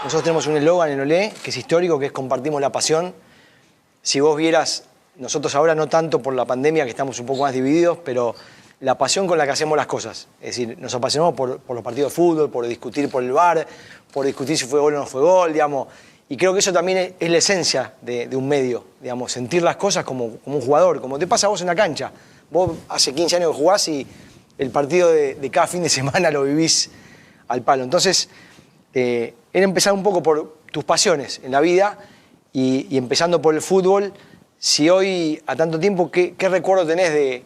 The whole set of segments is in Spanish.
Nosotros tenemos un eslogan en Olé que es histórico, que es compartimos la pasión. Si vos vieras, nosotros ahora no tanto por la pandemia, que estamos un poco más divididos, pero la pasión con la que hacemos las cosas. Es decir, nos apasionamos por los partidos de fútbol, por discutir por el VAR, por discutir si fue gol o no fue gol, digamos. Y creo que eso también es la esencia de un medio, digamos, sentir las cosas como un jugador, como te pasa a vos en la cancha. Vos hace 15 años que jugás y el partido de cada fin de semana lo vivís al palo. Entonces, era empezar un poco por tus pasiones en la vida y empezando por el fútbol. Si hoy, a tanto tiempo, ¿qué recuerdo tenés de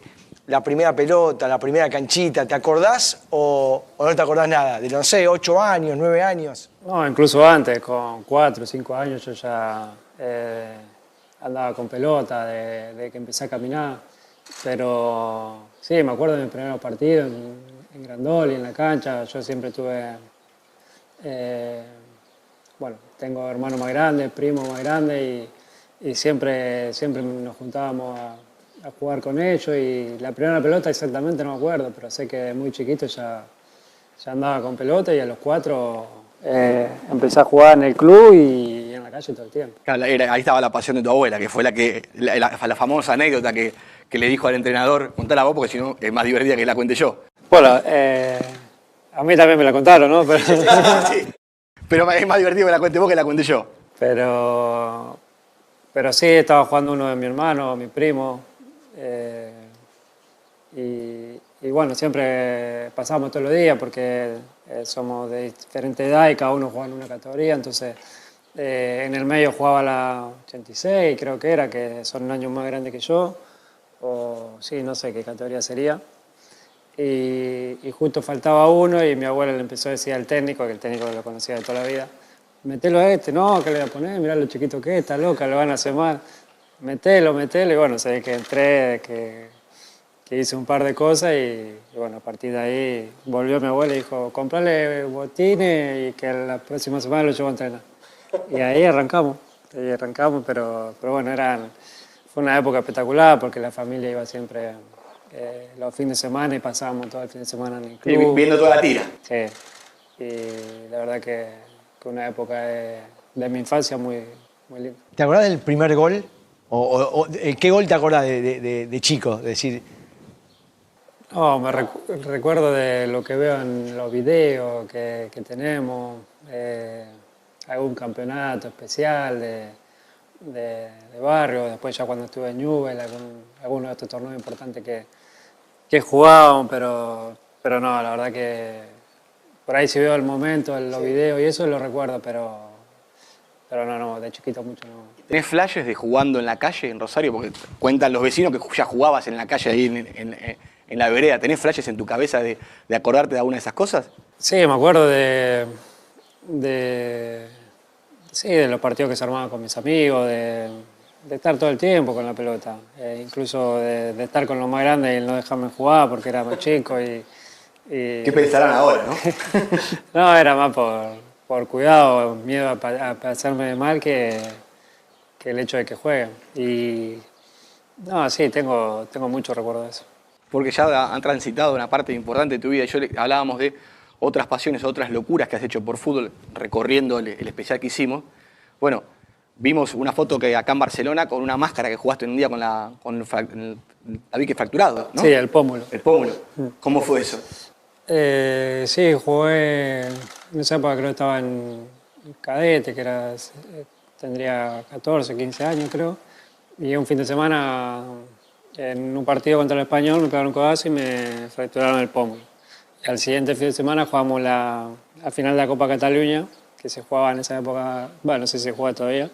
la primera pelota, la primera canchita? ¿Te acordás o no te acordás nada? De, no sé, 8 años, 9 años. No, incluso antes, con 4 o 5 años yo ya andaba con pelota, de que empecé a caminar. Pero sí, me acuerdo de mi primer partido en Grandoli, en la cancha. Yo siempre tuve, bueno, tengo hermanos más grandes, primos más grandes y siempre nos juntábamos a jugar con ellos. Y la primera pelota exactamente no me acuerdo, pero sé que de muy chiquito ya andaba con pelota y a los 4 empecé a jugar en el club y en la calle todo el tiempo. Claro, ahí estaba la pasión de tu abuela, que fue la famosa anécdota que le dijo al entrenador: contala vos porque si no es más divertida que la cuente yo. Bueno, a mí también me la contaron, ¿no? Pero, sí. Pero es más divertido que la cuente vos que la cuente yo. Pero sí, estaba jugando uno de mis hermanos, mi primo. Y bueno, siempre pasamos todos los días porque somos de diferente edad y cada uno juega en una categoría. Entonces, en el medio jugaba la 86, creo que era, que son un año más grande que yo. O sí, no sé qué categoría sería. Y justo faltaba uno y mi abuela le empezó a decir al técnico, que el técnico lo conocía de toda la vida: metelo a este, no, que le voy a poner, mirá lo chiquito que es, está loca, lo van a hacer mal. Metelo. Y bueno, sé que entré, que hice un par de cosas y bueno, a partir de ahí volvió mi abuela y dijo: comprale botines y que la próxima semana lo llevo a entrenar. Y ahí arrancamos, pero bueno, fue una época espectacular porque la familia iba siempre los fines de semana y pasábamos todo el fin de semana en el club. Viendo toda la tira. Sí, y la verdad que una época de mi infancia muy linda. ¿Te acordás del primer gol? ¿O qué gol te acordás de chico? De decir... No, recuerdo de lo que veo en los videos que tenemos, algún campeonato especial de barrio, después ya cuando estuve en Newell, algunos de estos torneos importantes que jugábamos, pero no, la verdad que por ahí sí veo el momento, los videos y eso lo recuerdo, pero no, de chiquito mucho no. ¿Tenés flashes de jugando en la calle en Rosario? Porque cuentan los vecinos que ya jugabas en la calle ahí en la vereda. ¿Tenés flashes en tu cabeza de acordarte de alguna de esas cosas? Sí, me acuerdo de los partidos que se armaban con mis amigos, de estar todo el tiempo con la pelota, incluso de estar con los más grandes y no dejarme jugar porque era más chico. ¿Qué pensarán ahora, no? No, era más por cuidado, miedo a hacerme mal que el hecho de que jueguen. Y no, sí, tengo muchos recuerdos de eso. Porque ya han transitado una parte importante de tu vida. Hablábamos de otras pasiones, otras locuras que has hecho por fútbol, recorriendo el especial que hicimos. Bueno, vimos una foto que acá en Barcelona con una máscara que jugaste un día con el tabique fracturado, ¿no? Sí, el pómulo. El pómulo. ¿Cómo fue eso? Sí, jugué, en esa época creo que estaba en cadete, tendría 14, 15 años creo, y un fin de semana en un partido contra el Español me pegaron un codazo y me fracturaron el pómulo. Y al siguiente fin de semana jugamos la final de la Copa Cataluña, que se jugaba en esa época, bueno, no sé si se juega todavía,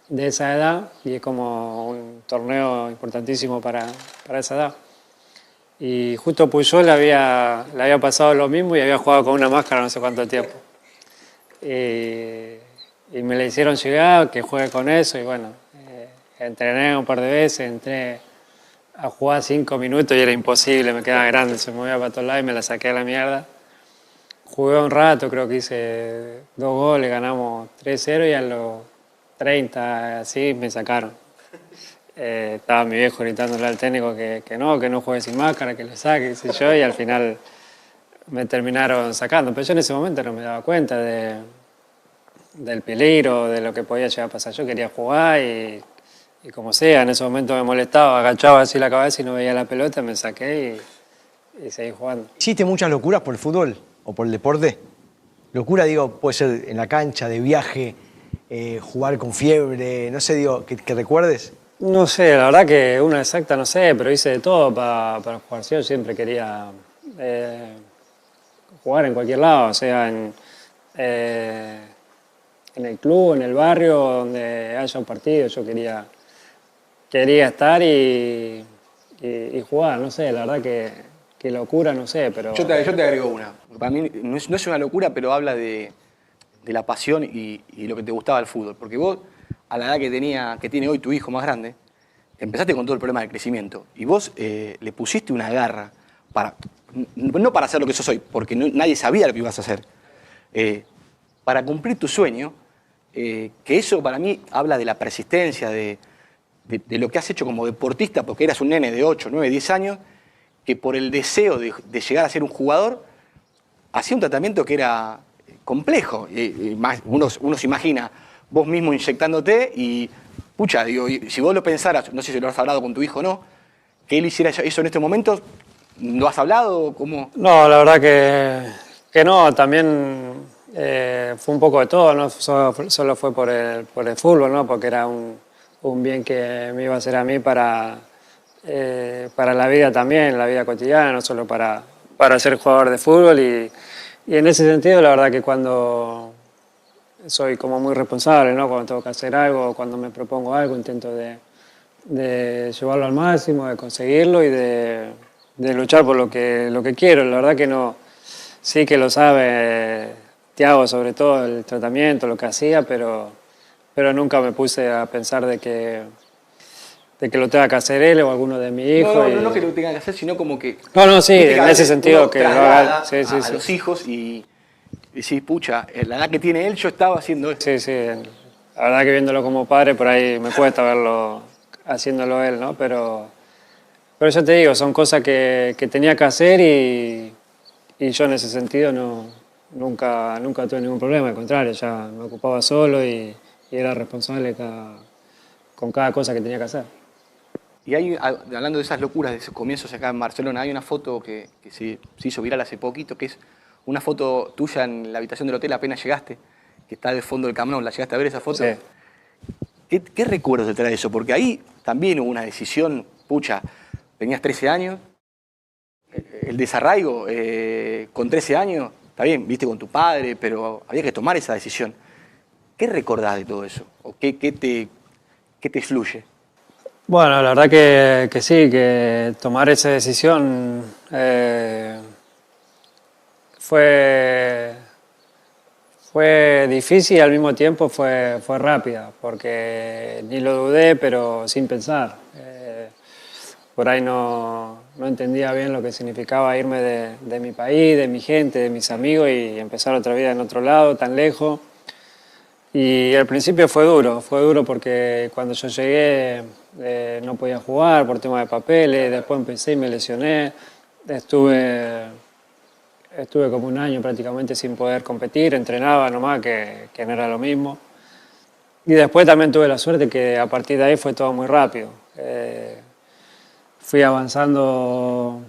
de esa edad, y es como un torneo importantísimo para esa edad. Y justo Puyol le había pasado lo mismo y había jugado con una máscara no sé cuánto tiempo. Y me le hicieron llegar, que juegue con eso, y bueno, entrené un par de veces, entré a jugar 5 minutos y era imposible, me quedaba grande, se movía para todos lados y me la saqué a la mierda. Jugué un rato, creo que hice 2 goles, ganamos 3-0 y a los 30 así me sacaron. Estaba mi viejo gritándole al técnico que no juegue sin máscara, que lo saque, qué sé yo, y al final me terminaron sacando. Pero yo en ese momento no me daba cuenta de del peligro, de lo que podía llegar a pasar. Yo quería jugar y como sea, en ese momento me molestaba, agachaba así la cabeza y no veía la pelota, me saqué y seguí jugando. ¿Hiciste muchas locuras por el fútbol o por el deporte? Locura, digo, puede ser en la cancha, de viaje, jugar con fiebre, no sé, digo, que recuerdes. No sé, la verdad que una exacta no sé, pero hice de todo para jugar. Yo siempre quería jugar en cualquier lado, o sea, en el club, en el barrio, donde haya un partido. Yo quería estar y jugar, no sé, la verdad que locura, no sé, pero... Yo te agrego una. Para mí no es una locura, pero habla de la pasión y lo que te gustaba del fútbol. Porque vos, a la edad que tiene hoy tu hijo más grande, empezaste con todo el problema del crecimiento. Y vos le pusiste una garra, no para hacer lo que sos hoy, porque nadie sabía lo que ibas a hacer, para cumplir tu sueño, que eso para mí habla de la persistencia, de lo que has hecho como deportista, porque eras un nene de 8, 9, 10 años, que por el deseo de llegar a ser un jugador, hacía un tratamiento que era complejo. Uno se imagina vos mismo inyectándote y, pucha, digo, si vos lo pensaras, no sé si lo has hablado con tu hijo o no, que él hiciera eso en este momento, ¿lo has hablado? ¿Cómo? No, la verdad que no, también fue un poco de todo, no solo fue por el fútbol, ¿no? Porque era un bien que me iba a hacer a mí para la vida también, la vida cotidiana, no solo para ser jugador de fútbol. Y en ese sentido, la verdad que cuando soy como muy responsable, ¿no? Cuando tengo que hacer algo, cuando me propongo algo, intento de llevarlo al máximo, de conseguirlo y de luchar por lo que quiero. La verdad que no, sí que lo sabe Thiago, sobre todo el tratamiento, lo que hacía, pero nunca me puse a pensar de que lo tenga que hacer él o alguno de mis hijos. No que lo tenga que hacer, sino como que... No, sí, en ese sentido que lo haga a los hijos y decís, pucha, la edad que tiene él, yo estaba haciendo esto. Sí, la verdad que viéndolo como padre, por ahí me cuesta verlo haciéndolo él, ¿no? Pero ya te digo, son cosas que tenía que hacer y yo en ese sentido nunca tuve ningún problema, al contrario, ya me ocupaba solo y era responsable con cada cosa que tenía que hacer. Y hablando de esas locuras, de esos comienzos acá en Barcelona, hay una foto que se hizo viral hace poquito, que es una foto tuya en la habitación del hotel apenas llegaste, que está de fondo del Camp Nou. ¿La llegaste a ver esa foto? Sí. ¿Qué recuerdos te trae eso? Porque ahí también hubo una decisión, pucha, tenías 13 años, el desarraigo con 13 años, está bien, viste con tu padre, pero había que tomar esa decisión. ¿Qué recordás de todo eso? ¿O qué te fluye? Bueno, la verdad que sí, que tomar esa decisión fue difícil y al mismo tiempo fue rápida, porque ni lo dudé, pero sin pensar. Por ahí no entendía bien lo que significaba irme de mi país, de mi gente, de mis amigos y empezar otra vida en otro lado, tan lejos. Y al principio fue duro porque cuando yo llegué no podía jugar por tema de papeles, después empecé y me lesioné, estuve como un año prácticamente sin poder competir, entrenaba nomás, que no era lo mismo. Y después también tuve la suerte que a partir de ahí fue todo muy rápido. Fui avanzando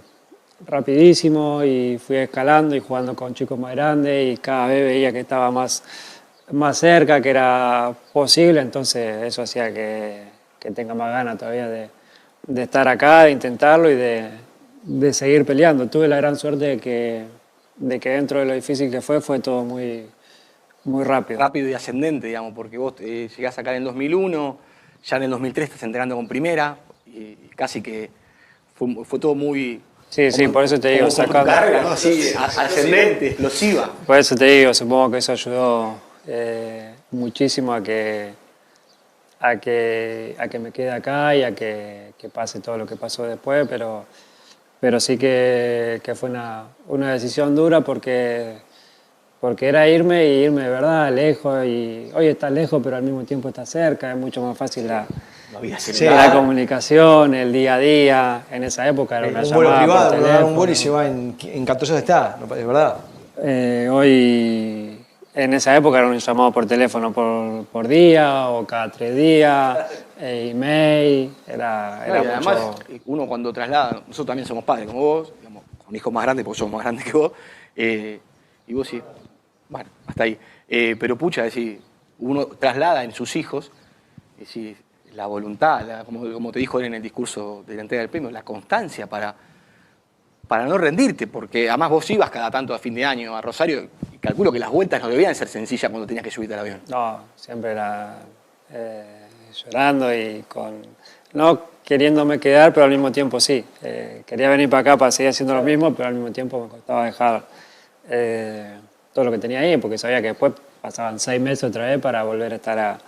rapidísimo y fui escalando y jugando con chicos más grandes y cada vez veía que estaba más cerca, que era posible, entonces eso hacía que tenga más ganas todavía de estar acá, de intentarlo y de seguir peleando. Tuve la gran suerte de que dentro de lo difícil que fue todo muy rápido. Rápido y ascendente, digamos, porque vos llegás acá en el 2001, ya en el 2003 estás entrenando con primera, y casi que fue todo muy... Sí, por eso te digo, sacando... carrera, ¿no? Así, ascendente, explosiva. Por eso te digo, supongo que eso ayudó muchísimo a que me quede acá y a que pase todo lo que pasó después, pero sí que fue una decisión dura porque era irme de verdad lejos, y hoy está lejos pero al mismo tiempo está cerca, es mucho más fácil la comunicación, el día a día. En esa época era una llamada vuelo privado, por uno da un teléfono. vuelo y se va en 14 horas está, ¿es verdad? Hoy En esa época era un llamado por teléfono por día o cada 3 días, email, era No, y mucho... además, uno cuando traslada, nosotros también somos padres como vos, digamos, con hijos más grandes, porque somos más grandes que vos, y vos sí, bueno, hasta ahí. Pero pucha, es decir, uno traslada en sus hijos, es decir, la voluntad, como te dijo él en el discurso de la entrega del premio, la constancia para no rendirte, porque además vos ibas cada tanto a fin de año a Rosario, y calculo que las vueltas no debían ser sencillas cuando tenías que subirte al avión. No, siempre era llorando y no queriéndome quedar, pero al mismo tiempo sí. Quería venir para acá para seguir haciendo lo mismo, pero al mismo tiempo me costaba dejar todo lo que tenía ahí, porque sabía que después pasaban 6 meses otra vez para volver a estar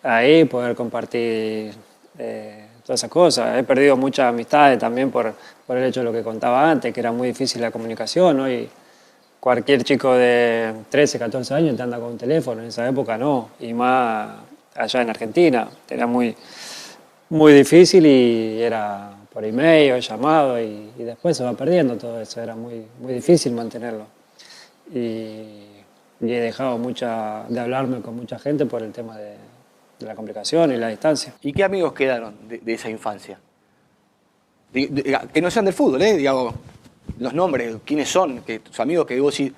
ahí, poder compartir todas esas cosas. He perdido muchas amistades también por el hecho de lo que contaba antes, que era muy difícil la comunicación, ¿no? Y cualquier chico de 13, 14 años te anda con un teléfono, en esa época no, y más allá en Argentina. Era muy difícil y era por email o llamado y después se va perdiendo todo eso, era muy difícil mantenerlo. Y he dejado de hablarme con mucha gente por el tema de la complicación y la distancia. ¿Y qué amigos quedaron de esa infancia? Que no sean del fútbol, digamos, los nombres, quiénes son, que tus amigos que vos decís,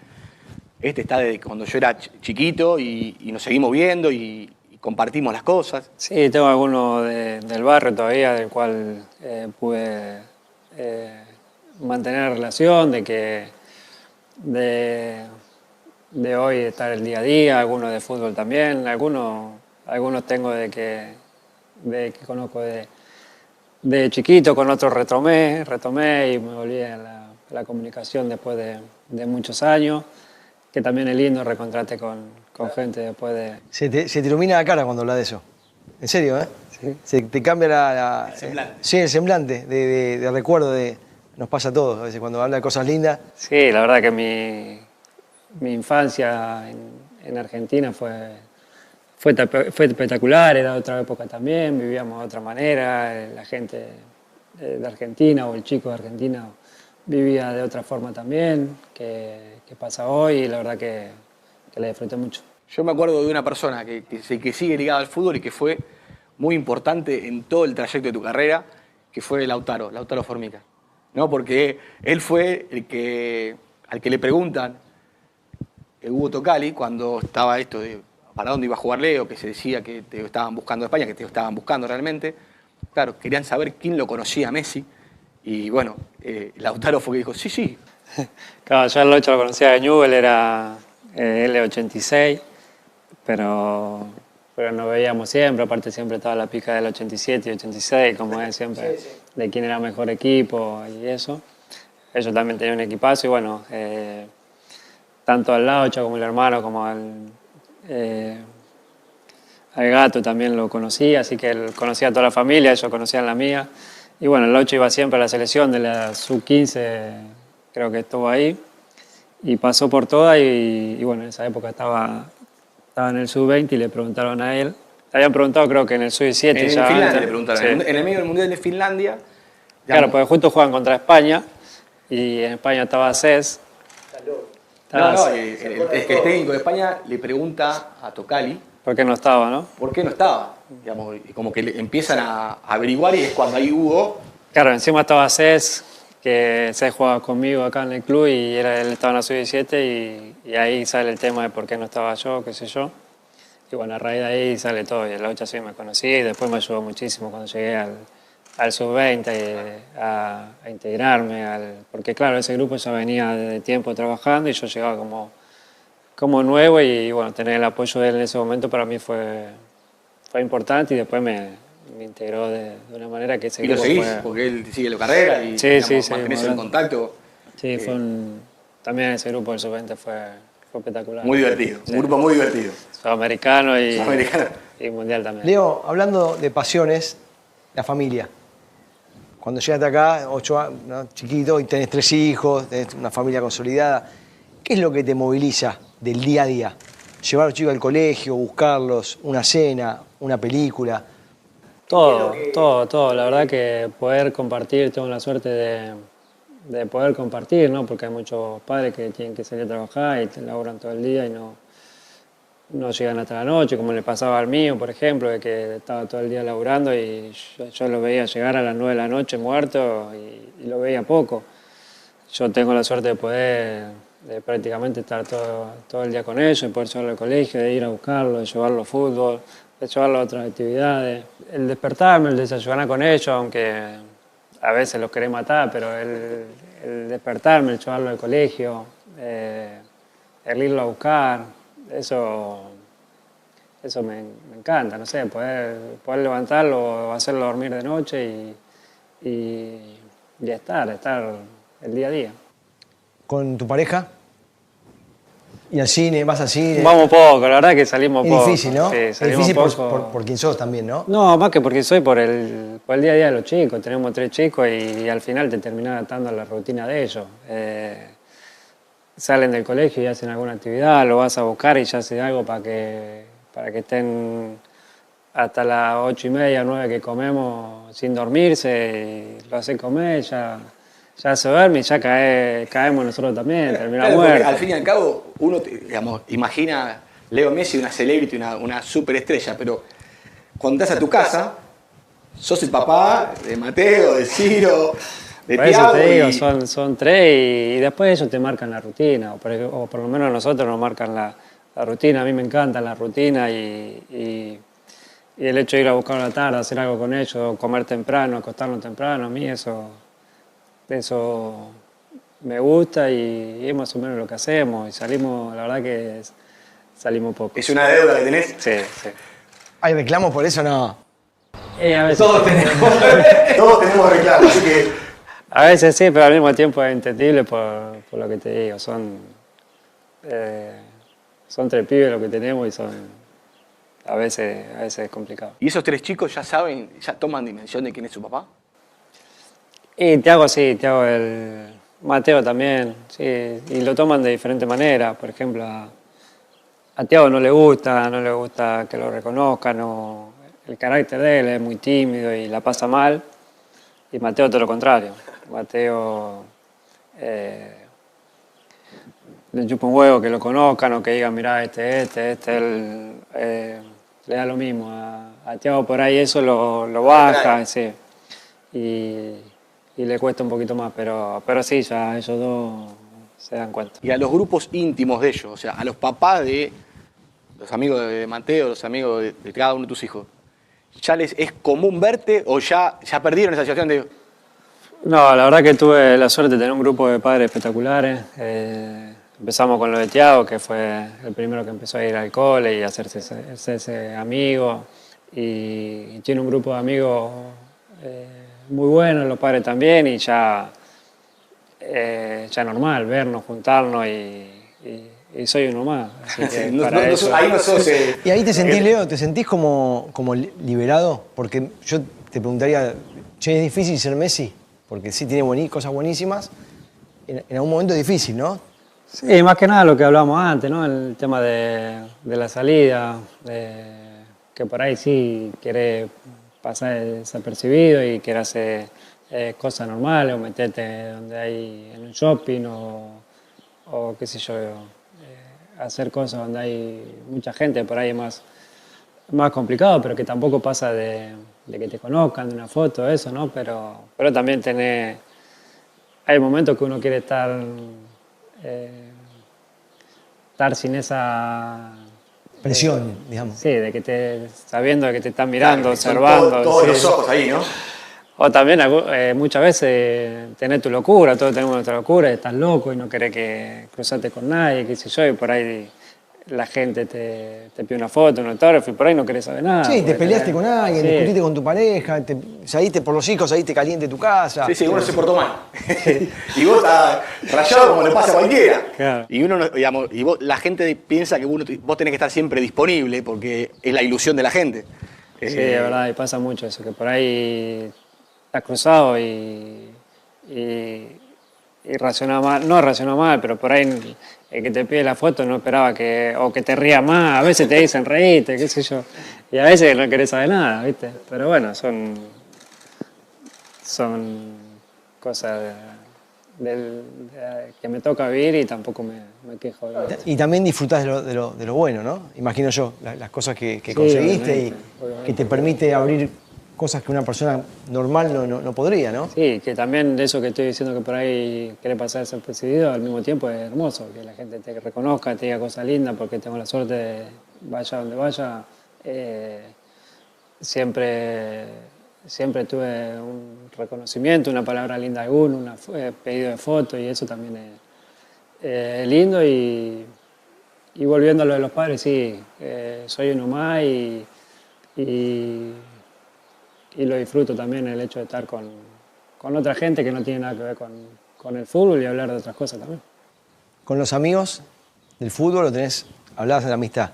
este está desde cuando yo era chiquito y nos seguimos viendo y compartimos las cosas. Sí, tengo algunos del barrio todavía, del cual pude mantener relación, de hoy estar el día a día, algunos de fútbol también, algunos tengo de que conozco de chiquito, con otros retomé y me volví a la comunicación después de muchos años, que también es lindo reencontrarte con gente después de... Se te ilumina la cara cuando hablas de eso. En serio, ¿eh? Sí. Se te cambia El semblante. sí, el semblante de recuerdo. Nos pasa a todos, a veces cuando habla de cosas lindas. Sí, la verdad que mi infancia en Argentina fue espectacular, era otra época también, vivíamos de otra manera, la gente de Argentina o el chico de Argentina vivía de otra forma también, que pasa hoy, y la verdad que la disfruté mucho. Yo me acuerdo de una persona que sigue ligada al fútbol y que fue muy importante en todo el trayecto de tu carrera, que fue Lautaro Formica, ¿no? Porque él fue al que le preguntan Hugo Tocali cuando estaba esto de para dónde iba a jugar Leo, que se decía que te estaban buscando en España, que te estaban buscando realmente. Claro, querían saber quién lo conocía a Messi. Y bueno, Lautaro fue que dijo, sí. Claro, yo el 8 lo conocía de Newell, era L86, pero nos veíamos siempre, aparte siempre estaba la pica del 87 y 86, como es siempre, sí. De quién era mejor equipo y eso. Ellos también tenían un equipazo y bueno, tanto al Laucha como el hermano, como al Gato también lo conocía, así que él conocía a toda la familia, ellos conocían la mía. Y bueno, el Laucha iba siempre a la selección de la sub-15, creo que estuvo ahí, y pasó por todas y bueno, en esa época estaba en el sub-20 y le preguntaron a él. Le habían preguntado creo que en el sub-17 en ya Finlandia antes. le preguntaron, Sí. en el medio del Mundial de Finlandia. Claro, porque justo juegan contra España y en España estaba Cés. El técnico de España le pregunta a Tocali ¿Por qué no estaba, no? por qué no estaba. Digamos, y como que empiezan a averiguar y es cuando ahí hubo... Claro, encima estaba Cés, que Cés jugaba conmigo acá en el club y él estaba en la sub-17 y ahí sale el tema de por qué no estaba yo, qué sé yo. Y bueno, a raíz de ahí sale todo y el Laucha sí me conocí y después me ayudó muchísimo cuando llegué al sub-20 a integrarme, porque claro, ese grupo ya venía de tiempo trabajando y yo llegaba como nuevo y bueno, tener el apoyo de él en ese momento para mí fue importante y después me integró de una manera que ese y lo grupo seguís, fue... porque él sigue la carrera y Sí, mantenés en contacto. Sí, también ese grupo del sub-20 fue espectacular. Muy divertido, sí. Un grupo muy divertido. Sudamericano y Sudamericano. Y mundial también. Leo, hablando de pasiones, la familia. Cuando llegaste acá, 8 años, ¿no? Chiquito, y tenés 3 hijos, tenés una familia consolidada, ¿qué es lo que te moviliza del día a día? Llevar a los chicos al colegio, buscarlos, una cena, una película. Todo. La verdad que poder compartir, tengo la suerte de poder compartir, ¿no? Porque hay muchos padres que tienen que salir a trabajar y te laburan todo el día y no llegan hasta la noche, como le pasaba al mío, por ejemplo, de que estaba todo el día laburando y yo lo veía llegar a las 9 de la noche muerto y lo veía poco. Yo tengo la suerte de poder de prácticamente estar todo el día con ellos, de poder llevarlo al colegio, de ir a buscarlo, de llevarlo a fútbol, de llevarlo a otras actividades. El despertarme, el desayunar con ellos, aunque a veces los querés matar, pero el despertarme, el llevarlo al colegio, el irlo a buscar, eso me encanta, no sé, poder levantarlo, hacerlo dormir de noche y estar el día a día. ¿Con tu pareja? ¿Y al cine? ¿Vas al cine? Vamos poco, la verdad que salimos poco. Es difícil, ¿no? Sí, Es salimos difícil poco. por quien sos también, ¿no? No, más que porque soy por el día a día de los chicos. Tenemos 3 chicos y al final te terminás adaptando a la rutina de ellos. Salen del colegio y hacen alguna actividad, lo vas a buscar y ya haces algo para que estén hasta las 8:30 o 9 que comemos sin dormirse. Y lo haces comer, ya se duerme y ya caemos nosotros también, terminamos Claro, porque muertos. al fin y al cabo, uno, digamos, imagina Leo Messi una celebrity, una superestrella, pero cuando estás a tu casa, sos el papá de Mateo, de Ciro, de Por eso Thiago. te digo, Y son 3 y después ellos te marcan la rutina, o por lo menos a nosotros nos marcan la rutina. A mí me encanta la rutina y el hecho de ir a buscar a la tarde, hacer algo con ellos, comer temprano, acostarnos temprano, a mí eso me gusta y es más o menos lo que hacemos. Y salimos, la verdad que salimos poco. es una deuda que tenés. Sí, sí. ¿Hay reclamos por eso? No. A veces, Todos tenemos reclamos, así que a veces sí, pero al mismo tiempo es entendible por lo que te digo. Son 3 pibes lo que tenemos y a veces es complicado. ¿Y esos 3 chicos ya saben, ya toman dimensión de quién es su papá? Y Thiago sí, Mateo también, sí, y lo toman de diferente manera. Por ejemplo, a Thiago no le gusta que lo reconozcan, el carácter de él es muy tímido y la pasa mal. Y Mateo todo lo contrario. Mateo le chupa un huevo que lo conozcan o que digan, mirá, él, le da lo mismo. A Thiago por ahí eso lo baja, sí. Y le cuesta un poquito más, pero sí, ya ellos dos se dan cuenta. Y a los grupos íntimos de ellos, o sea, a los papás de los amigos de Mateo, los amigos de cada uno de tus hijos, ¿ya les es común verte o ya perdieron esa situación de... No, la verdad que tuve la suerte de tener un grupo de padres espectaculares. Empezamos con lo de Thiago, que fue el primero que empezó a ir al cole y a hacerse amigo. Y tiene un grupo de amigos muy buenos, los padres también, y ya normal vernos, juntarnos y soy uno más. Así que para eso... ahí no sos... ¿Y ahí te sentís, Leo, te sentís como liberado? Porque yo te preguntaría, che, ¿es difícil ser Messi? Porque sí tiene cosas buenísimas. En algún momento es difícil, ¿no? Sí, más que nada lo que hablábamos antes, ¿no? El tema de la salida, que por ahí sí quiere pasar desapercibido y quiere hacer cosas normales o meterte donde hay en un shopping o qué sé yo, hacer cosas donde hay mucha gente, por ahí es más complicado, pero que tampoco pasa de que te conozcan, de una foto, eso, ¿no? Pero también hay momentos que uno quiere estar sin esa Presión, digamos. sí, de que sabiendo que te están mirando, observando. Todos sí. los ojos ahí, ¿no? O también muchas veces tener tu locura, todos tenemos nuestra locura, estás loco y no querés que cruzarte con nadie, qué sé yo, y por ahí la gente te pide una foto, un autógrafo y por ahí no querés saber nada. Sí, te peleaste con alguien, Sí. discutiste con tu pareja, saliste por los hijos, saliste caliente de tu casa. Sí, uno se portó mal. Y vos estás rayado como le pasa a cualquiera. Claro. Y uno, digamos, la gente piensa que vos tenés que estar siempre disponible porque es la ilusión de la gente. Sí, es verdad, y pasa mucho eso, que por ahí estás cruzado y reacciona mal, no reacciona mal, pero por ahí el que te pide la foto no esperaba o que te ría más, a veces te dicen reíte, qué sé yo, y a veces no querés saber nada, ¿viste? Pero bueno, son cosas que me toca vivir y tampoco me quejo de eso. Y también disfrutás de lo bueno, ¿no? Imagino yo, las cosas que Sí, conseguiste obviamente. que te permite abrir cosas que una persona normal no podría, ¿no? Sí, que también eso que estoy diciendo que por ahí quiere pasar desapercibido, al mismo tiempo es hermoso, que la gente te reconozca, te diga cosas lindas, porque tengo la suerte de, vaya donde vaya, siempre, siempre tuve un reconocimiento, una palabra linda de alguno, un pedido de foto, y eso también es lindo. Y volviendo a lo de los padres, sí, soy uno más y y lo disfruto también el hecho de estar con otra gente que no tiene nada que ver con el fútbol y hablar de otras cosas también. Con los amigos del fútbol hablabas de la amistad.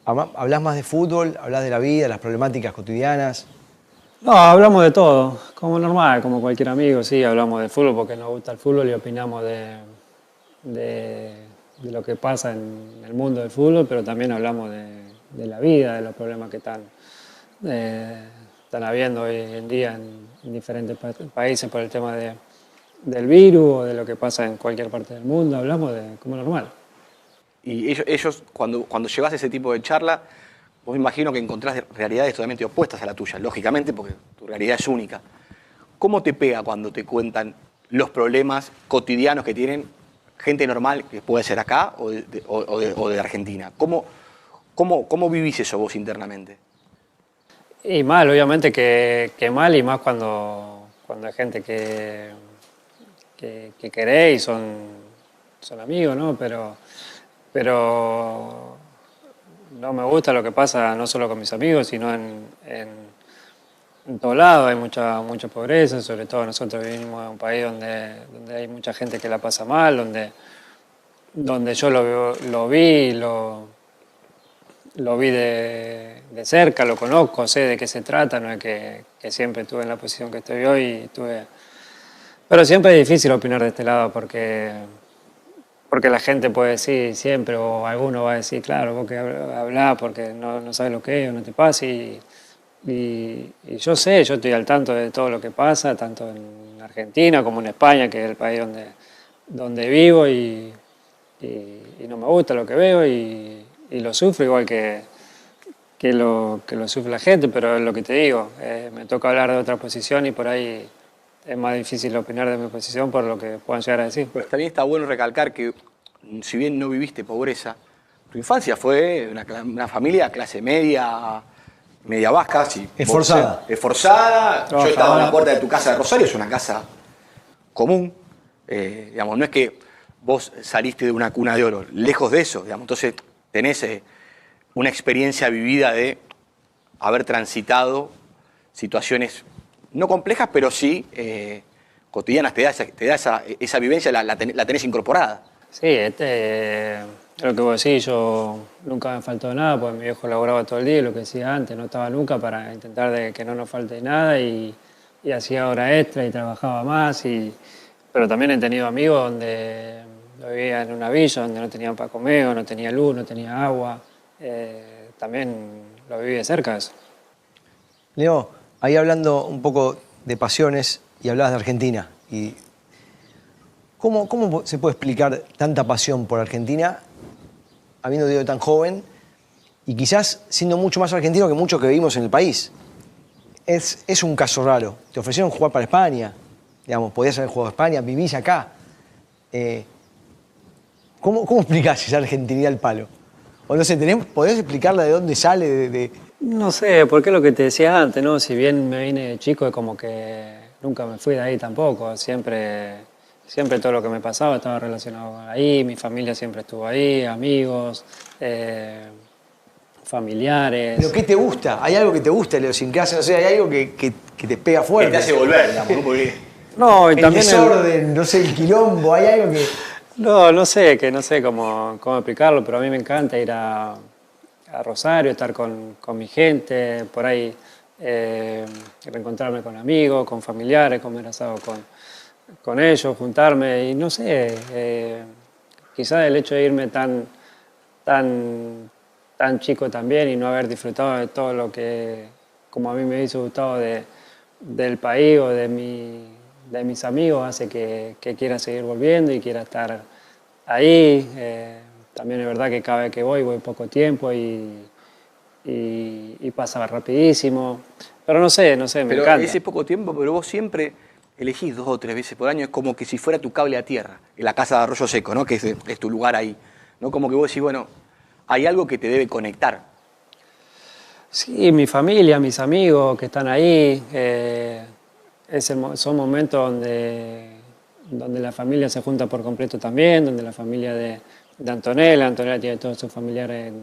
¿Hablás más de fútbol? ¿Hablás de la vida, las problemáticas cotidianas? No, hablamos de todo, como normal, como cualquier amigo, sí, hablamos de fútbol porque nos gusta el fútbol y opinamos de lo que pasa en el mundo del fútbol, pero también hablamos de la vida, de los problemas que están habiendo hoy en día en diferentes países por el tema del virus o de lo que pasa en cualquier parte del mundo, hablamos como normal. Y ellos cuando llevas ese tipo de charla, vos me imagino que encontrás realidades totalmente opuestas a la tuya, lógicamente, porque tu realidad es única. ¿Cómo te pega cuando te cuentan los problemas cotidianos que tienen gente normal, que puede ser acá o de Argentina? ¿Cómo vivís eso vos internamente? Y mal, obviamente que mal, y más cuando hay gente que querés y son amigos, ¿no? Pero no me gusta lo que pasa no solo con mis amigos, sino en todos lados. Hay mucha pobreza, sobre todo nosotros vivimos en un país donde hay mucha gente que la pasa mal, donde yo lo vi de cerca, lo conozco, sé de qué se trata, no es que siempre estuve en la posición que estoy hoy, pero siempre es difícil opinar de este lado porque la gente puede decir siempre, o alguno va a decir, claro, vos que hablás porque no sabes lo que es o no te pasa, y yo sé, yo estoy al tanto de todo lo que pasa, tanto en Argentina como en España, que es el país donde vivo, y no me gusta lo que veo y lo sufro igual que lo sufre la gente, pero es lo que te digo, me toca hablar de otra posición y por ahí es más difícil opinar de mi posición por lo que puedan llegar a decir. Pero también está bueno recalcar que, si bien no viviste pobreza, tu infancia fue una familia clase media baja. Sí, Esforzada. Esforzada. Yo estaba en la puerta de tu casa de Rosario, es una casa común. Digamos, no es que vos saliste de una cuna de oro, lejos de eso. Digamos. Entonces tenés una experiencia vivida de haber transitado situaciones no complejas, pero sí cotidianas, te da esa vivencia, la tenés incorporada. Sí, lo que vos decís, yo nunca me faltó nada, porque mi viejo laburaba todo el día, lo que decía antes, no estaba nunca para intentar de que no nos falte nada y hacía hora extra y trabajaba más, pero también he tenido amigos donde vivía en una villa, donde no tenían para comer, o no tenía luz, no tenía agua, también lo viví de cerca eso. Leo, ahí hablando un poco de pasiones y hablabas de Argentina. ¿Cómo se puede explicar tanta pasión por Argentina, habiendo sido tan joven y quizás siendo mucho más argentino que muchos que vivimos en el país? Es un caso raro. Te ofrecieron jugar para España, digamos, podías haber jugado a España, vivís acá. ¿Cómo explicás esa argentinidad al palo? O no sé, ¿podés explicarla de dónde sale? No sé, porque es lo que te decía antes, ¿no? Si bien me vine de chico, es como que nunca me fui de ahí tampoco. Siempre todo lo que me pasaba estaba relacionado ahí, mi familia siempre estuvo ahí, amigos, familiares. ¿Pero qué te gusta? ¿Hay algo que te gusta, Leo? Sin clase, no sé, hay algo que te pega fuerte. Que te hace volver, digamos, ¿no? Porque No, y el también desorden, no sé, el quilombo, hay algo que... no sé cómo explicarlo, pero a mí me encanta ir a Rosario, estar con mi gente, por ahí reencontrarme con amigos, con familiares, comer asado con ellos, juntarme, y no sé, quizás el hecho de irme tan chico también y no haber disfrutado de todo lo que, como a mí me hizo gustado del país o de mis amigos hace que quiera seguir volviendo y quiera estar ahí. También es verdad que cada vez que voy poco tiempo y pasa rapidísimo. Pero no sé, me Pero encanta. ese poco tiempo, pero vos siempre elegís 2 o 3 veces por año, es como que si fuera tu cable a tierra, en la casa de Arroyo Seco, ¿no? Que es tu lugar ahí. ¿No? Como que vos decís, bueno, hay algo que te debe conectar. Sí, mi familia, mis amigos que están ahí, son momentos donde la familia se junta por completo también, donde la familia de Antonella tiene todos sus familiares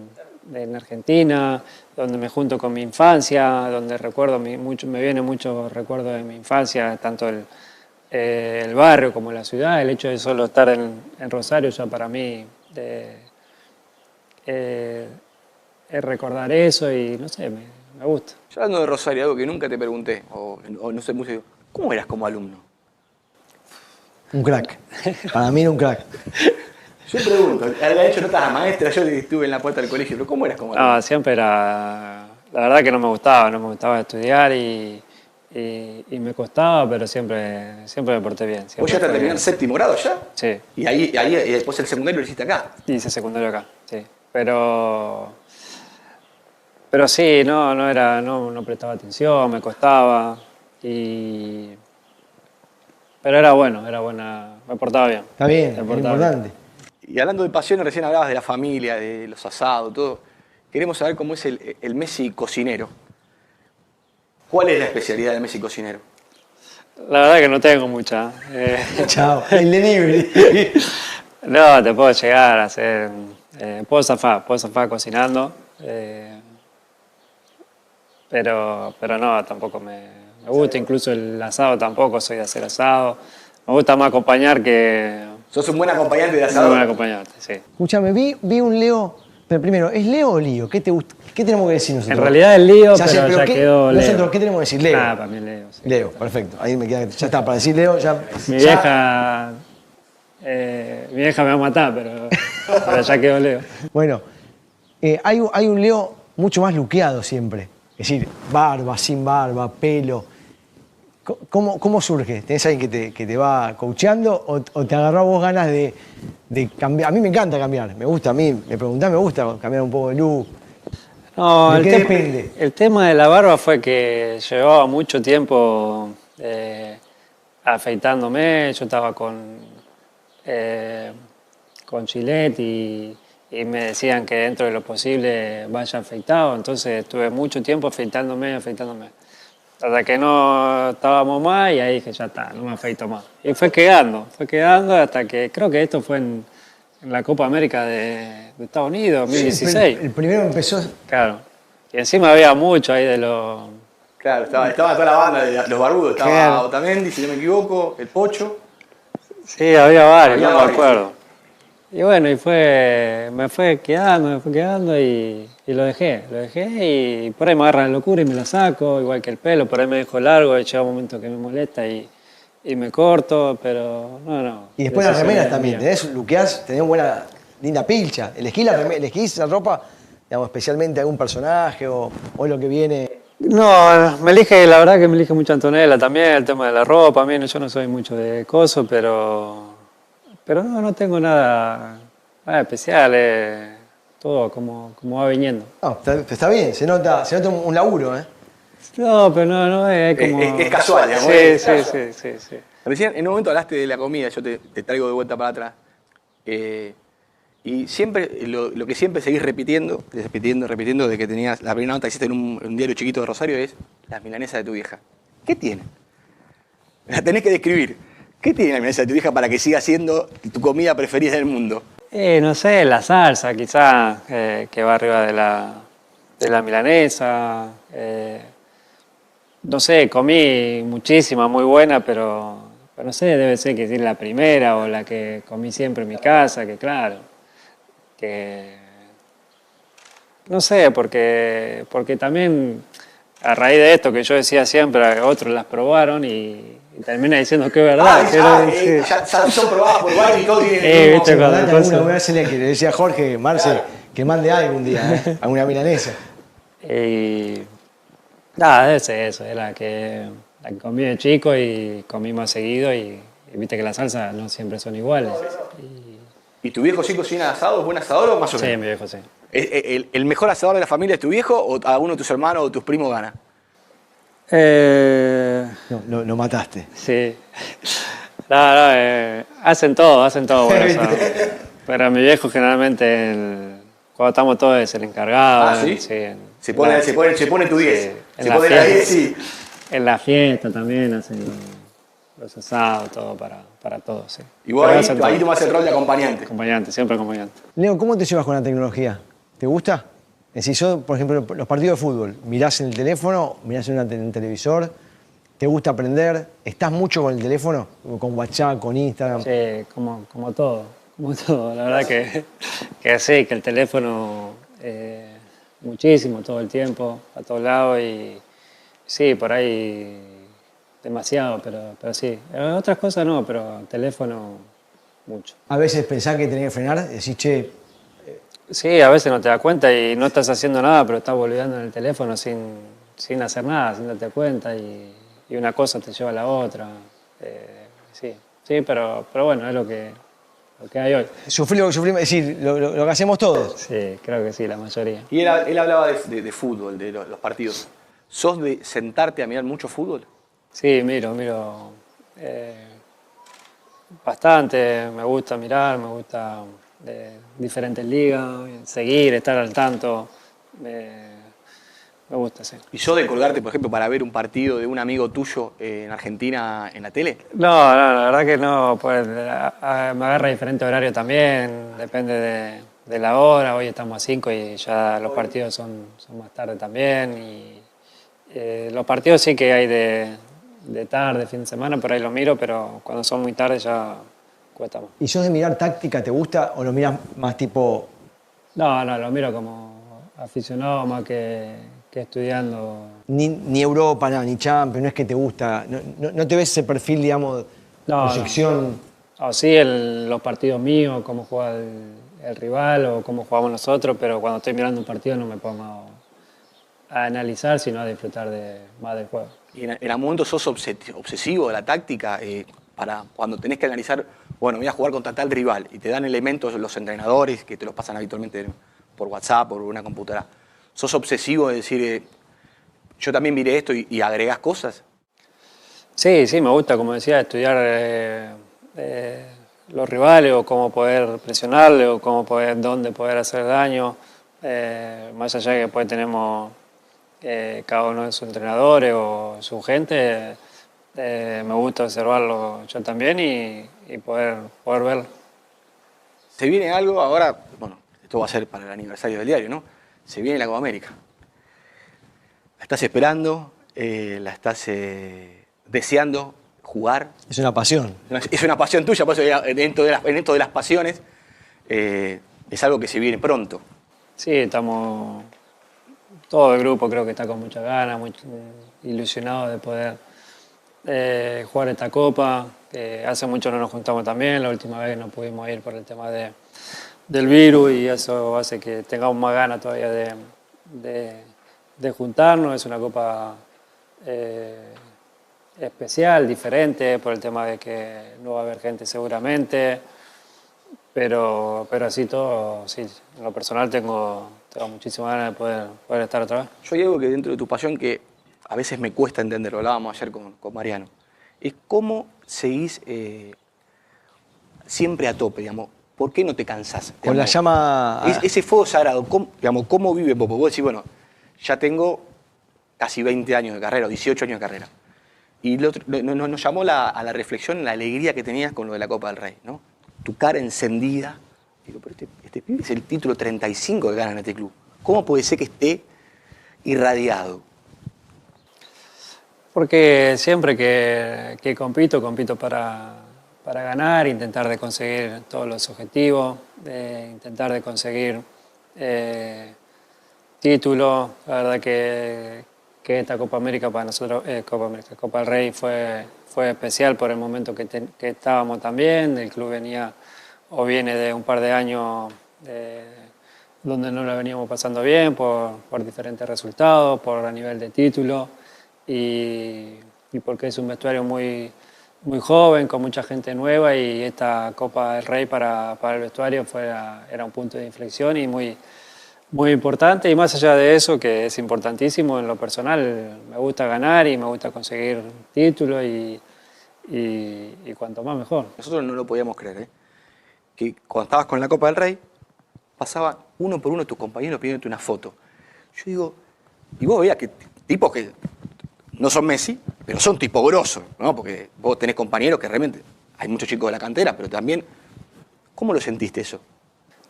en Argentina, donde me junto con mi infancia, donde me vienen muchos recuerdos de mi infancia, tanto el barrio como la ciudad. El hecho de solo estar en Rosario ya para mí es recordar eso y no sé, me gusta. Yo hablando de Rosario, algo que nunca te pregunté, o no sé mucho, ¿cómo eras como alumno? Un crack. Para mí era un crack. Yo pregunto, había hecho notas a maestra, yo estuve en la puerta del colegio, pero ¿cómo eras como alumno? No, siempre era... La verdad que no me gustaba estudiar y me costaba, pero siempre me porté bien. ¿Vos ya te terminó el 7º grado ya? Sí. Y ahí después el secundario lo hiciste acá. Hice secundario acá, sí. Pero sí, no prestaba atención, me costaba. Pero era buena, me portaba bien. Está bien, Me es portaba importante. Y hablando de pasiones, recién hablabas de la familia, de los asados, todo. Queremos saber cómo es el Messi cocinero. ¿Cuál es la especialidad del Messi cocinero? La verdad que no tengo mucha. Chao, el delivery. No, te puedo llegar a hacer... puedo zafar cocinando. Pero no, tampoco me gusta. Incluso el asado tampoco soy de hacer asado. Me gusta más acompañar que... ¿Sos un buen acompañante de Un asador? buen acompañante, sí. Escúchame, vi un Leo. Pero primero, ¿es Leo o Lío? ¿Qué te gusta? ¿Qué tenemos que decir nosotros? En realidad es Lío, Ya sé, pero ya ¿qué? quedó Leo. Nosotros, ¿qué tenemos que decir? Leo. Ah, para mí es Leo. Sí. Leo, perfecto. Ahí me queda. Ya está, para decir Leo, ya. Mi ya- vieja me va a matar, pero ya quedó Leo. Bueno, hay un Leo mucho más luqueado siempre. Es decir, barba, sin barba, pelo. ¿Cómo surge? ¿Tenés alguien que te va coacheando o te agarró a vos ganas de cambiar? A mí me encanta cambiar, me gusta, a mí, me preguntás, me gusta cambiar un poco de look. No, ¿De qué depende? El tema de la barba fue que llevaba mucho tiempo afeitándome. Yo estaba con Gillette y me decían que dentro de lo posible vaya afeitado. Entonces estuve mucho tiempo afeitándome. Hasta que no estábamos más y ahí dije, ya está, no me afeito más. Y fue quedando hasta que creo que esto fue en la Copa América de Estados Unidos, 2016. El primero empezó. Claro. Y encima había mucho ahí de los... Claro, estaba toda la banda de los barbudos. Estaba Claro. Otamendi, si no me equivoco, el Pocho. Sí, había varios, Había no varios. me acuerdo. Y bueno, me fue quedando y lo dejé. Y por ahí me agarra la locura y me la saco, igual que el pelo, por ahí me dejo largo y llega un momento que me molesta y me corto, pero no. Y después las remeras Decisiones también, mías. tenés, luqueás, tenés linda pilcha. ¿Elegís la ropa, digamos, especialmente algún personaje o lo que viene? No, la verdad que me elige mucho Antonella también, el tema de la ropa. A mí yo no soy mucho de coso, pero no tengo nada especial, todo como va viniendo. No, está bien, se nota un laburo, ¿eh? No, pero no es como... Es casual, digamos, Sí, es sí. Recién, en un momento hablaste de la comida, yo te traigo de vuelta para atrás. Y siempre, lo que siempre seguís repitiendo, de que tenías, la primera nota que hiciste en un diario chiquito de Rosario es las milanesas de tu vieja. ¿Qué tiene? La tenés que describir. ¿Qué tiene la milanesa de tu vieja para que siga siendo tu comida preferida del mundo? No sé, la salsa quizás que va arriba de la milanesa. No sé, comí muchísima, muy buena, pero no sé, debe ser que es la primera o la que comí siempre en mi casa, que claro, que no sé, porque también a raíz de esto que yo decía siempre, otros las probaron y termina diciendo que es verdad. Sí. Ya son probadas por varios y todo tiene viste, cuando Mandate cosas- alguna, voy a hacerle que le decía a Jorge, Marce, que mande algún día, alguna milanesa. Y nada, debe ser eso, era que la que comí de chico y comí más seguido y viste que las salsas no siempre son iguales. ¿Y tu viejo sí cocina asado? ¿Es buen asador o más o Sí, menos? mi viejo sí. ¿El mejor asador de la familia es tu viejo o alguno de tus hermanos o tus primos gana? No, lo mataste. Sí. Hacen todo bueno asado. Pero mi viejo generalmente, cuando estamos todos, es el encargado. Ah, ¿sí? Sí, Se pone tu 10. sí, Se pone la 10 y... en la fiesta también hacen los asados, todo para todos, sí. Y vos Pero hacen todo. ahí tomás el rol de acompañante. Acompañante, siempre acompañante. Leo, ¿cómo te llevas con la tecnología? ¿Te gusta? Es decir, yo, por ejemplo, los partidos de fútbol, mirás en el teléfono, mirás en un televisor, ¿te gusta aprender? ¿Estás mucho con el teléfono? ¿Con WhatsApp, con Instagram? Sí, como todo. La verdad que sí, que el teléfono muchísimo, todo el tiempo, a todos lados y sí, por ahí demasiado, pero sí. Otras cosas no, pero teléfono mucho. A veces pensás que tenés que frenar, decís, che, Sí, a veces no te das cuenta y no estás haciendo nada, pero estás volviendo en el teléfono sin hacer nada, sin darte cuenta y una cosa te lleva a la otra. Sí, pero bueno, es lo que hay hoy. sufrí lo que sufrimos, es decir, lo que hacemos todos. Sí, creo que sí, la mayoría. Y él hablaba de fútbol, de los partidos. ¿Sos de sentarte a mirar mucho fútbol? Sí, miro bastante, me gusta mirar, me gusta diferentes ligas, seguir, estar al tanto, me gusta, sí. ¿Y sos de colgarte, por ejemplo, para ver un partido de un amigo tuyo en Argentina en la tele? No, la verdad que no, pues me agarra diferente horario también, depende de la hora, hoy estamos a 5 y ya los partidos son más tarde también y los partidos sí que hay de tarde, fin de semana, por ahí los miro, pero cuando son muy tarde ya cuesta más. ¿Y sos de mirar táctica, te gusta? ¿O lo mirás más tipo, No, lo miro como aficionado más que estudiando. ni Europa, nada, ni Champions, no es que te gusta, no te ves ese perfil, digamos, No, proyección? O sí, los partidos míos, cómo juega el rival o cómo jugamos nosotros, pero cuando estoy mirando un partido no me pongo a analizar, sino a disfrutar más del juego. ¿Y en algún momento sos obsesivo de la táctica para cuando tenés que analizar, bueno, voy a jugar contra tal rival y te dan elementos los entrenadores que te los pasan habitualmente por WhatsApp, por una computadora? ¿Sos obsesivo de decir, yo también miré esto y agregás cosas? Sí, me gusta, como decía, estudiar los rivales o cómo poder presionarle o dónde poder hacer daño. Más allá de que después tenemos cada uno de sus entrenadores o su gente, me gusta observarlo yo también y poder verlo. Se viene algo ahora, bueno, esto va a ser para el aniversario del diario, ¿no? Se viene la Copa América. ¿La estás esperando? ¿La estás deseando jugar? Es una pasión. Es una pasión tuya, por eso dentro de las pasiones es algo que se viene pronto. Sí, estamos, todo el grupo creo que está con muchas ganas, muy ilusionado de poder jugar esta Copa. Hace mucho no nos juntamos también, la última vez no pudimos ir por el tema del virus y eso hace que tengamos más ganas todavía de juntarnos. Es una Copa especial, diferente, por el tema de que no va a haber gente seguramente, pero así todo, sí, en lo personal tengo muchísimas ganas de poder estar otra vez. Yo hay algo que dentro de tu pasión que a veces me cuesta entender, lo hablábamos ayer con Mariano, es cómo seguís siempre a tope, digamos. ¿Por qué no te cansás? Con la llama... Ese fuego sagrado, ¿cómo vive Popo? Vos decís, bueno, ya tengo casi 20 años de carrera, 18 años de carrera. Y nos llamó a la reflexión la alegría que tenías con lo de la Copa del Rey, ¿no? Tu cara encendida. Digo, pero este pibe es el título 35 que gana en este club. ¿Cómo puede ser que esté irradiado? Porque siempre que compito para ganar, intentar de conseguir todos los objetivos, intentar de conseguir títulos. La verdad que esta Copa América para nosotros, Copa del Rey fue especial por el momento que estábamos también. El club viene de un par de años donde no la veníamos pasando bien por diferentes resultados, por a nivel de título. Y y porque es un vestuario muy, muy joven, con mucha gente nueva, y esta Copa del Rey para el vestuario era un punto de inflexión y muy, muy importante. Y más allá de eso, que es importantísimo en lo personal, me gusta ganar y me gusta conseguir títulos y cuanto más mejor. Nosotros no lo podíamos creer, ¿eh? Que cuando estabas con la Copa del Rey, pasaban uno por uno tus compañeros pidiéndote una foto. Yo digo, y vos veías que tipos que no son Messi, pero son tipos grosos, ¿no? Porque vos tenés compañeros que realmente, hay muchos chicos de la cantera, pero también, ¿cómo lo sentiste eso?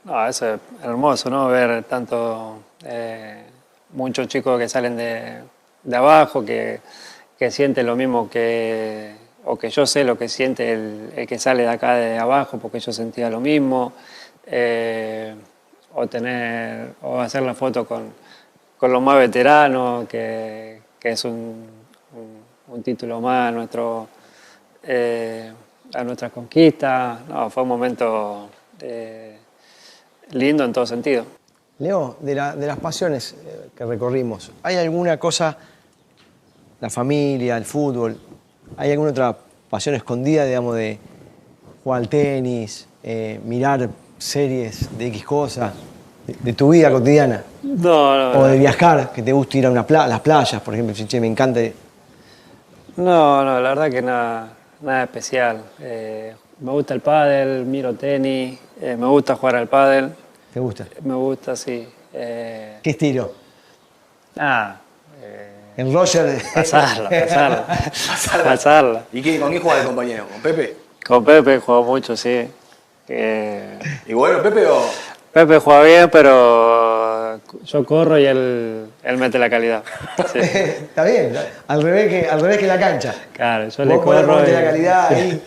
No, eso es hermoso, ¿no? Ver tanto, muchos chicos que salen de abajo, que sienten lo mismo o que yo sé lo que siente el que sale de acá de abajo, porque yo sentía lo mismo. O hacer la foto con los más veteranos, que es un título más a nuestra conquista. No, fue un momento lindo en todo sentido. Leo, de las pasiones que recorrimos, ¿hay alguna cosa, la familia, el fútbol, hay alguna otra pasión escondida, digamos, de jugar al tenis, mirar series de X cosas, de tu vida cotidiana? No, O de viajar, que te gusta ir a las playas, por ejemplo, si che, me encanta. no, la verdad que nada especial. Me gusta el pádel, miro tenis, me gusta jugar al pádel. ¿Te gusta? Me gusta, sí. ¿Qué estilo? Nada. ¿En Roger? Pasarla. ¿Y con quién jugás de compañero? ¿Con Pepe? Con Pepe juego mucho, sí. ¿Y bueno, Pepe o...? Pepe juega bien, pero yo corro y él mete la calidad. Sí. Está bien, al revés que la cancha. Claro, yo Vos le podés corro. ponerte la calidad ahí.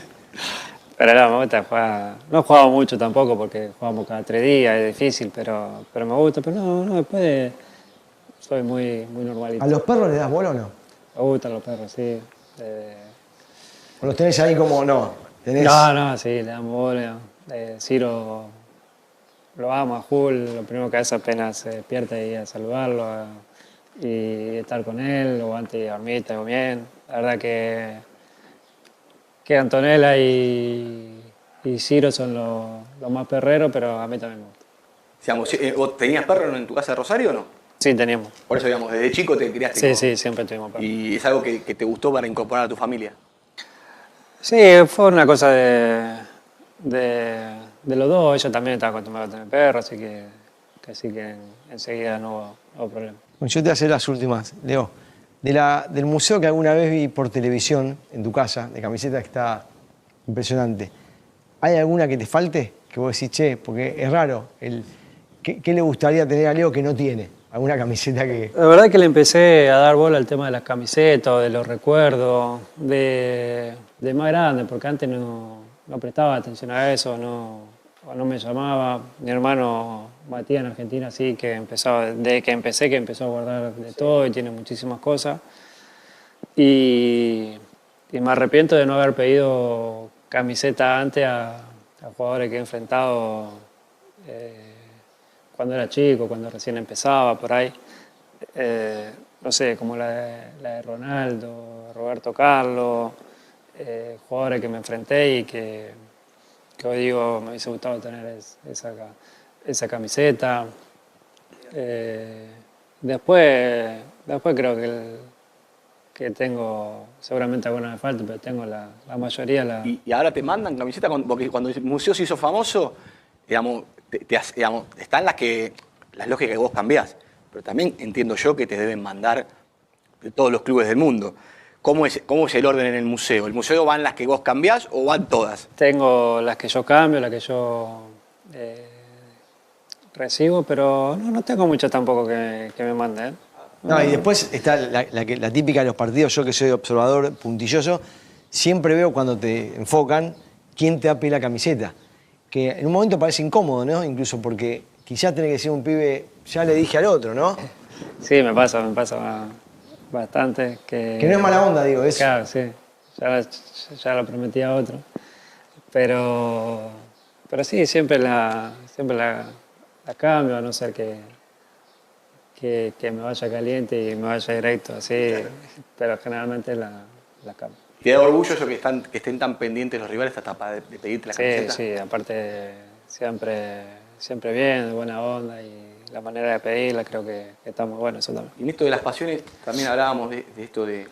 Pero no, me gusta jugar. No he jugado mucho tampoco porque jugamos cada 3 días, es difícil, pero me gusta. Pero no, después soy muy, muy normalito. ¿A los perros les das bola o no? Me gustan los perros, sí. ¿O los tenés ahí como no? No, sí, le damos bola. Ciro lo amo a full, lo primero que hace apenas se despierta y a saludarlo y estar con él, o antes de dormir, está bien. La verdad que Antonella y Ciro son los más perreros, pero a mí también me gusta. Digamos, ¿vos tenías perro en tu casa de Rosario o no? Sí, teníamos. Por eso, digamos, desde chico te criaste. Sí, siempre tuvimos perros. ¿Y es algo que te gustó para incorporar a tu familia? Sí, fue una cosa de los dos. Ella también estaba acostumbrada a tener perros, así que enseguida no hubo problema. Bueno, yo te voy a hacer las últimas, Leo. Del museo que alguna vez vi por televisión en tu casa, de camiseta, que está impresionante. ¿Hay alguna que te falte? Que vos decís, che, porque es raro. ¿Qué le gustaría tener a Leo que no tiene? ¿Alguna camiseta que...? La verdad que le empecé a dar bola al tema de las camisetas, de los recuerdos, de más grande, porque antes no prestaba atención a eso, no me llamaba. Mi hermano Matías en Argentina sí, que desde que empezó a guardar de todo y tiene muchísimas cosas. Y me arrepiento de no haber pedido camiseta antes a jugadores que he enfrentado cuando era chico, cuando recién empezaba, por ahí. No sé, como la de Ronaldo, Roberto Carlos, jugadores que me enfrenté y que hoy digo me hubiese gustado tener esa camiseta. Después creo que tengo, seguramente alguna me falta, pero tengo la mayoría. ¿Y ahora te mandan camiseta? Porque cuando el museo se hizo famoso, digamos, digamos, están las lógicas que vos cambiás, pero también entiendo yo que te deben mandar de todos los clubes del mundo. ¿Cómo es el orden en el museo? ¿El museo van las que vos cambiás o van todas? Tengo las que yo cambio, las que yo recibo, pero no tengo muchas tampoco que me manden. No, y después está la típica de los partidos. Yo que soy observador puntilloso, siempre veo cuando te enfocan quién te va a pedir la camiseta. Que en un momento parece incómodo, ¿no? Incluso porque quizás tenés que ser un pibe, ya le dije al otro, ¿no? Sí, me pasa bastante. Que no es mala onda, digo, eso. Claro, sí. Ya lo prometí a otro. Pero sí, siempre la cambio, a no ser que me vaya caliente y me vaya directo, así. Pero generalmente la las cámaras. ¿Te da orgullo eso que estén tan pendientes los rivales hasta de pedirte la camiseta? Sí, aparte siempre bien, de buena onda y la manera de pedirla creo que está muy bueno eso también. Y en esto de las pasiones también hablábamos de esto de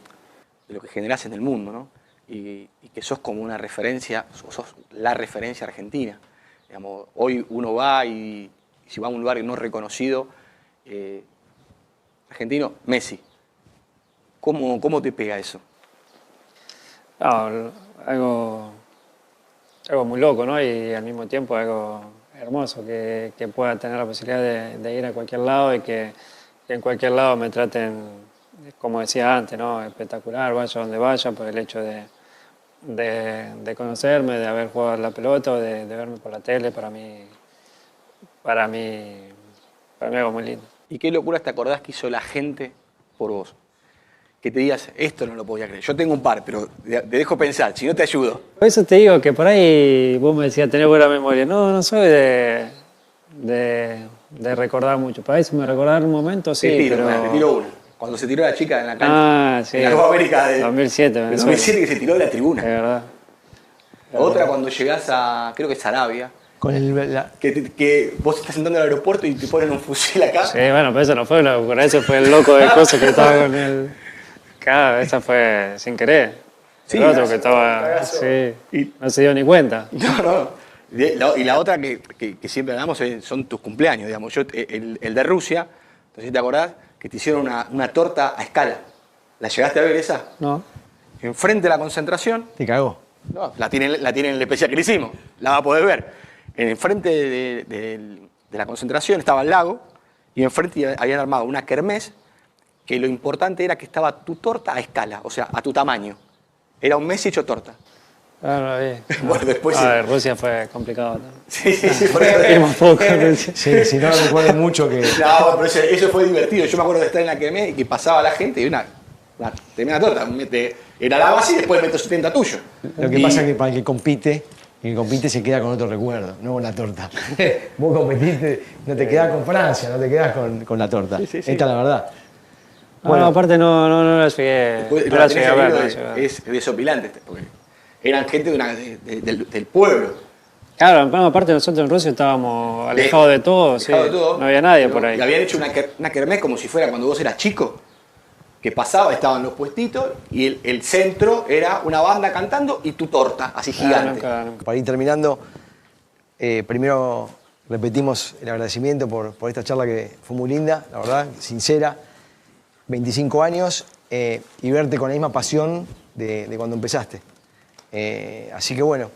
lo que generás en el mundo, ¿no? Y que sos como una referencia, sos la referencia argentina. Digamos, hoy uno va y si va a un lugar no reconocido, argentino, Messi. ¿Cómo te pega eso? No, algo muy loco, ¿no? Y al mismo tiempo algo hermoso, que pueda tener la posibilidad de ir a cualquier lado y que en cualquier lado me traten, como decía antes, ¿no? Espectacular, vaya donde vaya, por el hecho de conocerme, de haber jugado a la pelota, de verme por la tele, para mí algo muy lindo. ¿Y qué locuras te acordás que hizo la gente por vos? Que te digas, esto no lo podía creer. Yo tengo un par, pero te dejo pensar, si no te ayudo. Por eso te digo que por ahí vos me decías, tenés buena memoria. No soy de recordar mucho. Para eso me recordar un momento, sí, pero... Te tiro una. Cuando se tiró la chica en la cancha, sí. en la Copa América de 2007. De 2007 que se tiró de la tribuna. Es verdad. Otra cuando llegás a, creo que es Arabia, Con que vos estás entrando al aeropuerto y te ponen un fusil acá. Sí, bueno, pero eso no fue una locura, eso fue el loco de cosas que estaba con él. Claro, esa fue sin querer. Sí, El otro que estaba, sí, no se dio ni cuenta. No. Y la otra que siempre hablamos son tus cumpleaños, digamos. El de Rusia, entonces te acordás que te hicieron una torta a escala. ¿La llegaste a ver esa? No. Enfrente de la concentración. Te cagó. No, la tienen en el especial que le hicimos. La va a poder ver. Enfrente de la concentración estaba el lago y enfrente habían armado una kermés que lo importante era que estaba tu torta a escala, o sea, a tu tamaño. Era un Messi hecho torta. Ah, no lo vi. Bueno, después... Rusia fue complicado también. Sí, por eso. Vimos poco. Sí, si no recuerdo mucho que... No, pero eso fue divertido. Yo me acuerdo de estar en la kermés y que pasaba la gente y una tremenda torta. Era la base y después meto 70 tuyo. Lo que pasa es que para el que compite se queda con otro recuerdo, no con la torta. Vos competiste, no te quedás con Francia, no te quedás con la torta. Sí. Esta es la verdad. Bueno, aparte no la llegué, Después, no la llegué a ver. Es desopilante, porque eran gente del pueblo. Claro, bueno, aparte nosotros en Rusia estábamos alejados de todo, sí. De todo, No había nadie por ahí. Y habían hecho una kermés como si fuera cuando vos eras chico, que pasaba, estaban los puestitos y el centro era una banda cantando y tu torta, así gigante. Nunca. Para ir terminando, primero repetimos el agradecimiento por esta charla que fue muy linda, la verdad, sincera. 25 años y verte con la misma pasión de cuando empezaste. Así que bueno,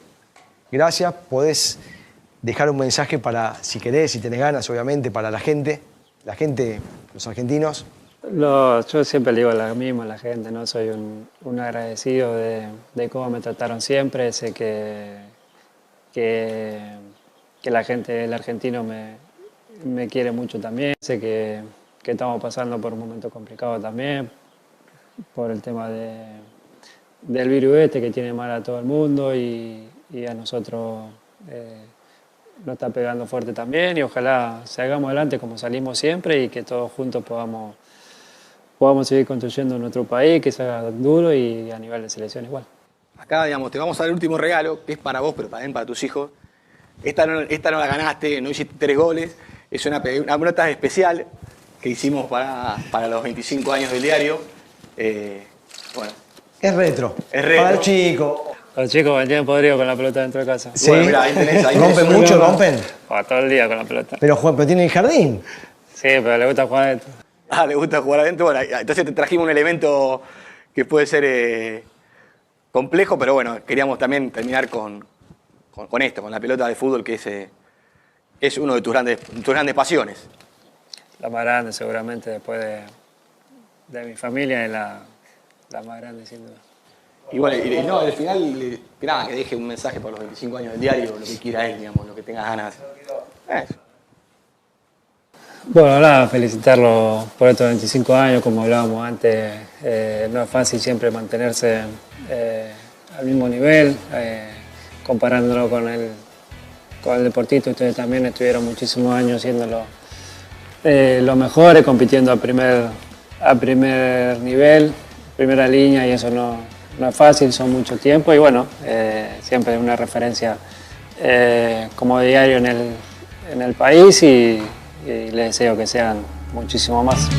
gracias. Podés dejar un mensaje para, si querés, si tenés ganas, obviamente, para la gente, los argentinos. Yo siempre le digo lo mismo a la gente, ¿no? Soy un agradecido de cómo me trataron siempre. Sé que la gente, el argentino me quiere mucho también. Sé que estamos pasando por un momento complicado también, por el tema del virus que tiene mal a todo el mundo y a nosotros nos está pegando fuerte también y ojalá salgamos adelante como salimos siempre y que todos juntos podamos seguir construyendo nuestro país, que sea duro y a nivel de selección igual. Acá, digamos, te vamos a dar el último regalo, que es para vos, pero también para tus hijos. Esta no la ganaste, no hiciste 3 goles, es una nota especial que hicimos para los 25 años del diario. Bueno. Es retro. Para el chico. Los chicos vendían podrido con la pelota dentro de casa. Sí. Bueno, mirá, ahí tenés. ¿Rompen mucho? ¿Rompen? Todo el día con la pelota. Pero tienen el jardín. Sí, pero le gusta jugar adentro. Le gusta jugar adentro. Bueno, entonces te trajimos un elemento que puede ser complejo, pero bueno, queríamos también terminar con esto, con la pelota de fútbol, que es uno de tus grandes pasiones. La más grande seguramente después de mi familia es la más grande sin duda. Y bueno, al final, que deje un mensaje para los 25 años del diario, lo que quiera él, digamos, lo que tengas ganas. Eso. Bueno, nada, felicitarlo por estos 25 años, como hablábamos antes. No es fácil siempre mantenerse al mismo nivel, comparándolo con el deportista. Ustedes también estuvieron muchísimos años haciéndolo los mejores, compitiendo a primer nivel, primera línea, y eso no no es fácil, son mucho tiempo y bueno, siempre una referencia como diario en el país y les deseo que sean muchísimo más.